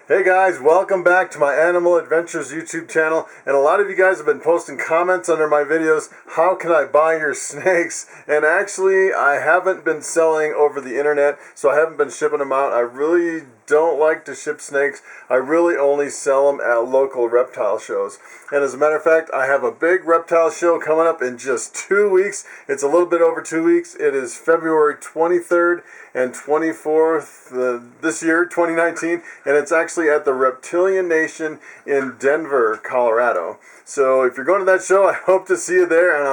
Hey guys, welcome back to my Animal Adventures YouTube channel. And a lot of you guys have been posting comments under my videos, how can I buy your snakes? And actually, I haven't been selling over the internet, so I haven't been shipping them out. I really don't like to ship snakes. I really only sell them at local reptile shows. And as a matter of fact, I have a big reptile show coming up in just 2 weeks. It's a little bit over 2 weeks. It is February 23rd and 24th this year, 2019, and it's actually at the Reptilian Nation in Denver, Colorado. So if you're going to that show, I hope to see you there. And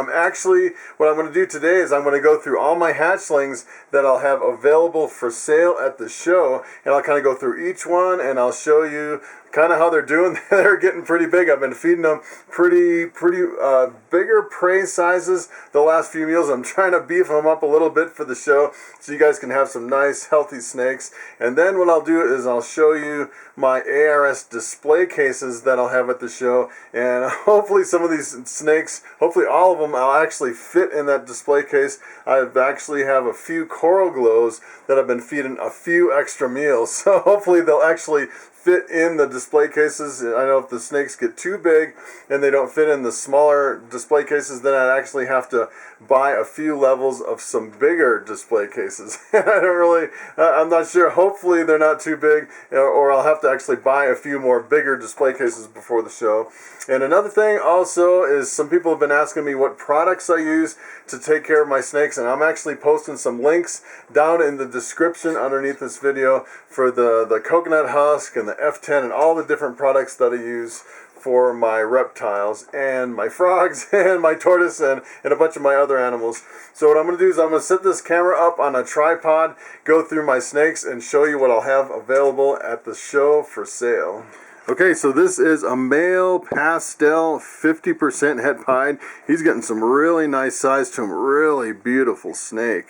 what I'm going to do today is I'm going to go through all my hatchlings that I'll have available for sale at the show, and I'll kind of go through each one, and I'll show you kind of how they're doing. They're getting pretty big. I've been feeding them pretty bigger prey sizes the last few meals. I'm trying to beef them up a little bit for the show so you guys can have some nice healthy snakes. And then what I'll do is I'll show you my ARS display cases that I'll have at the show, and hopefully some of these snakes, hopefully all of them, I'll actually fit in that display case. I actually have a few coral glows that I've been feeding a few extra meals, so hopefully they'll actually fit in the display cases. I know if the snakes get too big and they don't fit in the smaller display cases, then I'd actually have to buy a few levels of some bigger display cases. I'm not sure. Hopefully they're not too big, or I'll have to actually buy a few more bigger display cases before the show. And another thing also is some people have been asking me what products I use to take care of my snakes, and I'm actually posting some links down in the description underneath this video for the coconut husk and the F10 and all the different products that I use for my reptiles and my frogs and my tortoise and a bunch of my other animals. So what I'm going to do is I'm going to set this camera up on a tripod, go through my snakes, and show you what I'll have available at the show for sale. Okay, so this is a male pastel 50% het pied. He's getting some really nice size to him, really beautiful snake.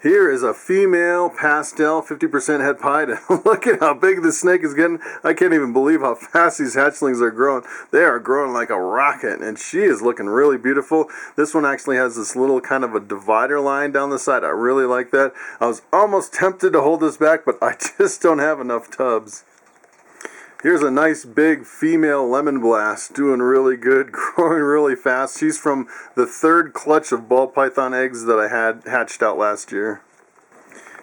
Here is a female pastel 50% het pied. Look at how big this snake is getting. I can't even believe how fast these hatchlings are growing. They are growing like a rocket, and she is looking really beautiful. This one actually has this little kind of a divider line down the side. I really like that. I was almost tempted to hold this back, but I just don't have enough tubs. Here's a nice big female lemon blast, doing really good, growing really fast. She's from the third clutch of ball python eggs that I had hatched out last year.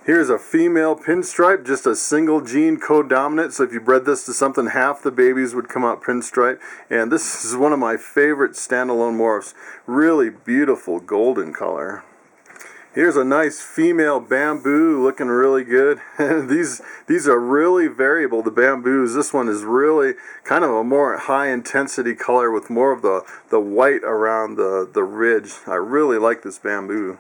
Here's a female pinstripe, just a single gene codominant, so if you bred this to something, half the babies would come out pinstripe. And this is one of my favorite standalone morphs, really beautiful golden color. Here's a nice female bamboo, looking really good. These are really variable, the bamboos. This one is really kind of a more high intensity color with more of the white around the ridge. I really like this bamboo.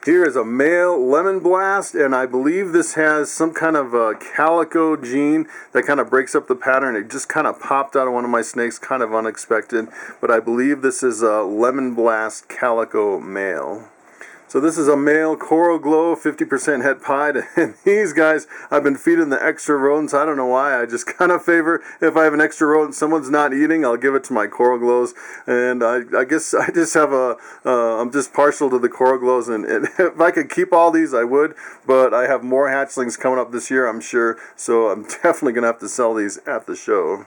Here is a male lemon blast, and I believe this has some kind of a calico gene that kind of breaks up the pattern. It just kind of popped out of one of my snakes, kind of unexpected, but I believe this is a lemon blast calico male. So this is a male coral glow 50% het pied, and these guys, I've been feeding the extra rodents. I don't know why. I just kind of favor, if I have an extra rodent someone's not eating, I'll give it to my coral glows. And I guess I just have I'm just partial to the coral glows, and if I could keep all these, I would, but I have more hatchlings coming up this year, I'm sure, so I'm definitely going to have to sell these at the show.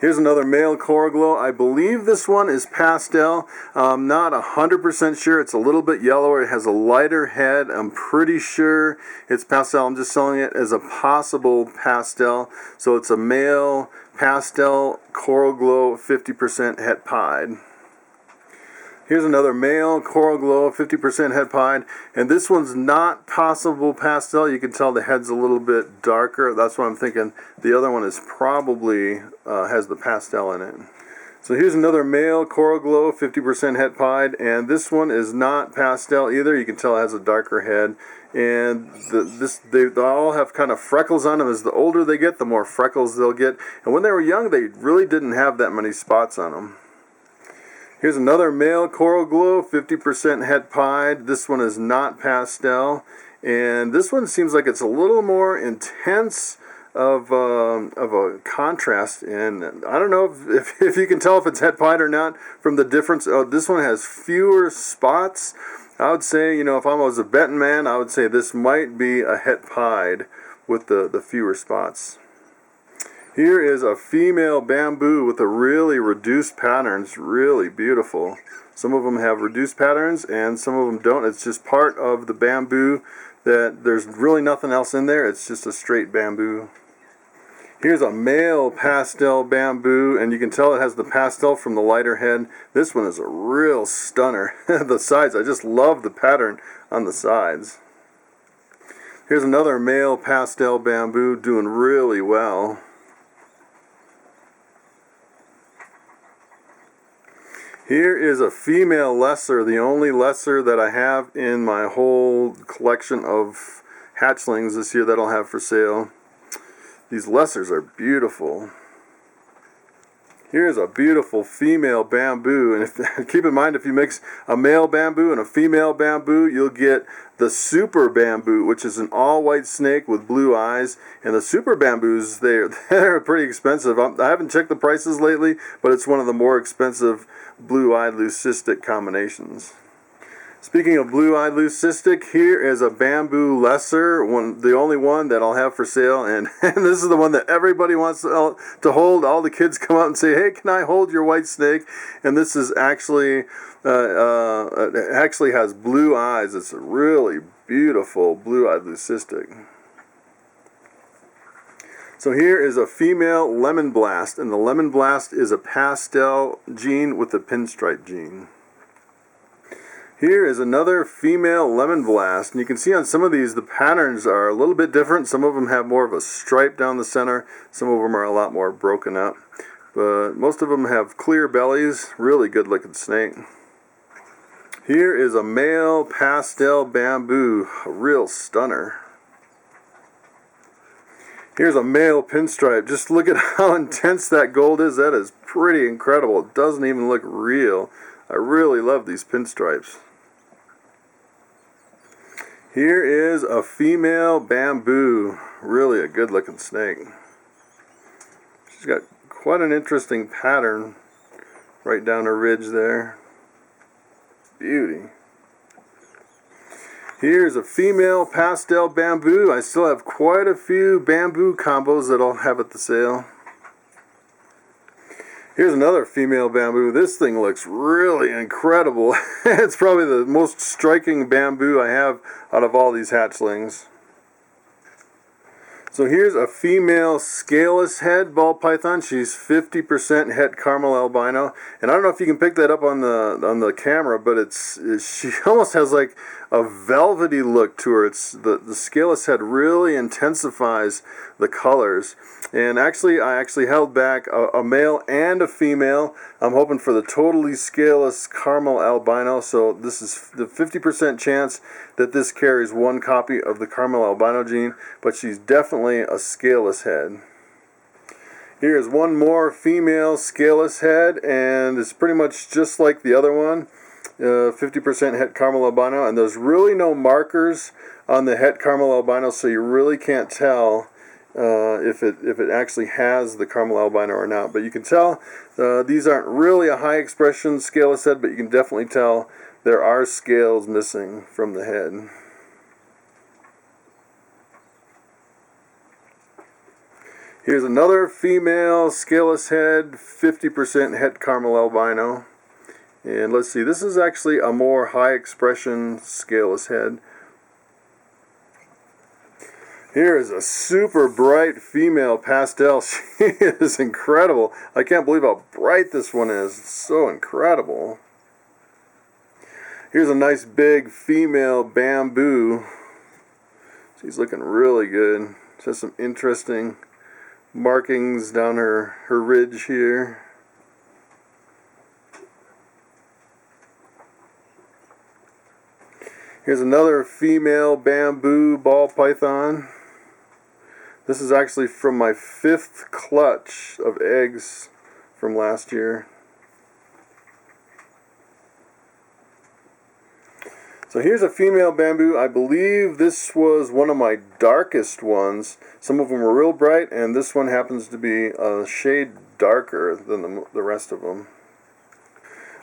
Here's another male coral glow. I believe this one is pastel. I'm not 100% sure. It's a little bit yellower. It has a lighter head. I'm pretty sure it's pastel. I'm just selling it as a possible pastel. So it's a male pastel coral glow 50% het pied. Here's another male coral glow, 50% het pied, and this one's not possible pastel. You can tell the head's a little bit darker. That's what I'm thinking. The other one is probably has the pastel in it. So here's another male coral glow, 50% het pied, and this one is not pastel either. You can tell it has a darker head, and they all have kind of freckles on them. As the older they get, the more freckles they'll get. And when they were young, they really didn't have that many spots on them. Here's another male coral glow, 50% het pied. This one is not pastel, and this one seems like it's a little more intense of a contrast. And I don't know if you can tell if it's het pied or not from the difference. This one has fewer spots. I would say, if I was a betting man, I would say this might be a het pied. with the fewer spots. Here is a female bamboo with a really reduced pattern. It's really beautiful. Some of them have reduced patterns and some of them don't. It's just part of the bamboo that there's really nothing else in there. It's just a straight bamboo. Here's a male pastel bamboo, and you can tell it has the pastel from the lighter head. This one is a real stunner. The sides, I just love the pattern on the sides. Here's another male pastel bamboo doing really well. Here is a female lesser, the only lesser that I have in my whole collection of hatchlings this year that I'll have for sale. These lessers are beautiful. Here's a beautiful female bamboo, and keep in mind, if you mix a male bamboo and a female bamboo, you'll get the super bamboo, which is an all-white snake with blue eyes. And the super bamboos, they're pretty expensive. I haven't checked the prices lately, but it's one of the more expensive blue-eyed leucistic combinations. Speaking of blue-eyed leucistic, here is a bamboo lesser, the only one that I'll have for sale, and this is the one that everybody wants to hold. All the kids come out and say, "Hey, can I hold your white snake?" And this is actually it actually has blue eyes. It's a really beautiful blue-eyed leucistic. So here is a female lemon blast, and the lemon blast is a pastel gene with a pinstripe gene. Here is another female lemon blast, and you can see on some of these the patterns are a little bit different. Some of them have more of a stripe down the center, some of them are a lot more broken up, but most of them have clear bellies. Really good looking snake. Here is a male pastel bamboo, a real stunner. Here's a male pinstripe. Just look at how intense that gold is. That is pretty incredible. It doesn't even look real. I really love these pinstripes. Here is a female bamboo. Really a good looking snake. She's got quite an interesting pattern right down her ridge there. Beauty. Here's a female pastel bamboo. I still have quite a few bamboo combos that I'll have at the sale. Here's another female bamboo. This thing looks really incredible. It's probably the most striking bamboo I have out of all these hatchlings. So here's a female scaleless head ball python. She's 50% het caramel albino, and I don't know if you can pick that up on the camera, but she almost has like a velvety look to her. It's the scaleless head really intensifies the colors. And actually, I held back a male and a female. I'm hoping for the totally scaleless caramel albino. So this is the 50% chance that this carries one copy of the caramel albino gene, but she's definitely a scaleless head. Here's one more female scaleless head, and it's pretty much just like the other one. 50% het caramel albino, and there's really no markers on the het caramel albino, so you really can't tell if it actually has the caramel albino or not. But you can tell these aren't really a high expression scaleless head, but you can definitely tell there are scales missing from the head. Here's another female scaleless head, 50% het caramel albino. And let's see, this is actually a more high expression scaleless head. Here is a super bright female pastel. She is incredible. I can't believe how bright this one is. It's so incredible. Here's a nice big female bamboo. She's looking really good. She has some interesting markings down her ridge here. Here's another female bamboo ball python. This is actually from my 5th clutch of eggs from last year. So here's a female bamboo. I believe this was one of my darkest ones. Some of them were real bright, and this one happens to be a shade darker than the rest of them.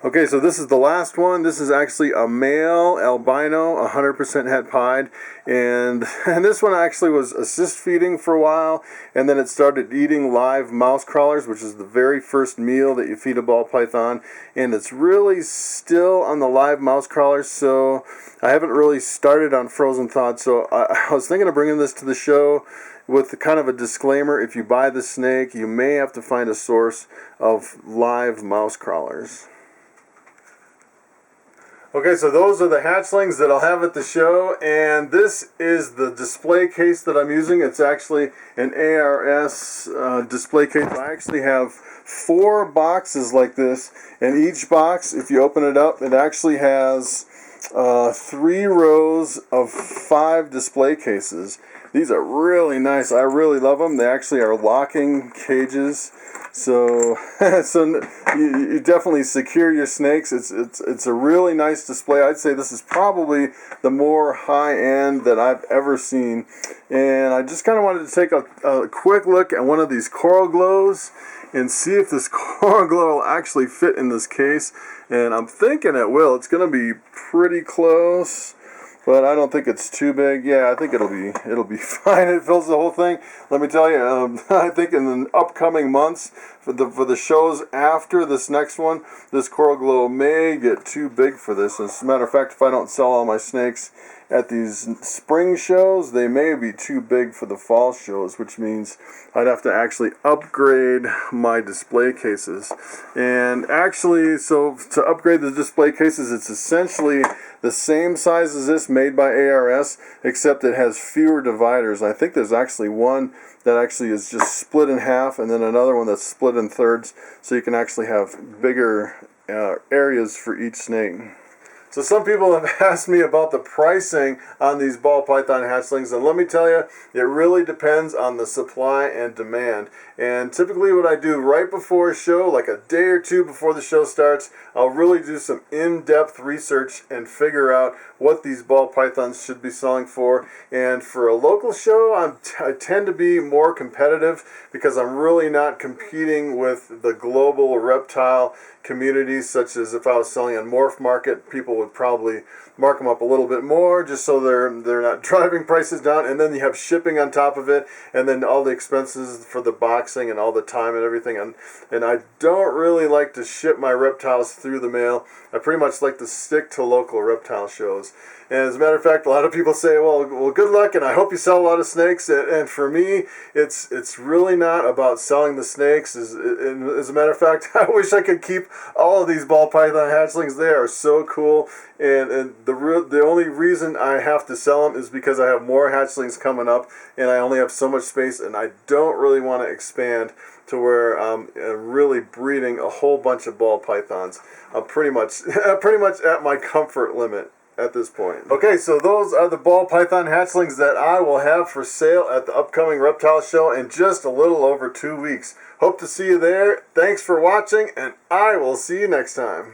Okay, so this is the last one. This is actually a male albino, 100% het pied, and this one actually was assist feeding for a while, and then it started eating live mouse crawlers, which is the very first meal that you feed a ball python, and it's really still on the live mouse crawlers, so I haven't really started on frozen thawed, so I was thinking of bringing this to the show with kind of a disclaimer. If you buy the snake, you may have to find a source of live mouse crawlers. Okay, so those are the hatchlings that I'll have at the show, and this is the display case that I'm using. It's actually an ARS display case. I actually have 4 boxes like this, and each box, if you open it up, it actually has 3 rows of 5 display cases. These are really nice. I really love them. They actually are locking cages. So, you definitely secure your snakes. It's a really nice display. I'd say this is probably the more high-end that I've ever seen. And I just kind of wanted to take a quick look at one of these coral glows and see if this coral glow will actually fit in this case. And I'm thinking it will. It's going to be pretty close, but I don't think it's too big. Yeah, I think it'll be fine. It fills the whole thing. Let me tell you, I think in the upcoming months, for the shows after this next one, this coral glow may get too big for this. As a matter of fact, if I don't sell all my snakes at these spring shows, they may be too big for the fall shows, which means I'd have to actually upgrade my display cases. And actually, so to upgrade the display cases, it's essentially the same size as this, made by ARS, except it has fewer dividers. I think there's actually one that actually is just split in half, and then another one that's split in thirds, so you can actually have bigger areas for each snake. So some people have asked me about the pricing on these ball python hatchlings, and let me tell you, it really depends on the supply and demand. And typically what I do right before a show, like a day or two before the show starts, I'll really do some in-depth research and figure out what these ball pythons should be selling for. And for a local show, I tend to be more competitive because I'm really not competing with the global reptile communities, such as if I was selling on Morph Market, people would probably mark them up a little bit more just so they're not driving prices down, and then you have shipping on top of it, and then all the expenses for the boxing and all the time and everything, and I don't really like to ship my reptiles through the mail. I pretty much like to stick to local reptile shows. And as a matter of fact, a lot of people say, well, good luck, and I hope you sell a lot of snakes. And for me, it's really not about selling the snakes. As a matter of fact, I wish I could keep all of these ball python hatchlings. They are so cool. And the only reason I have to sell them is because I have more hatchlings coming up, and I only have so much space, and I don't really want to expand to where I'm really breeding a whole bunch of ball pythons. I'm pretty much at my comfort limit at this point. Okay, so those are the ball python hatchlings that I will have for sale at the upcoming reptile show in just a little over 2 weeks. Hope to see you there. Thanks for watching, and I will see you next time.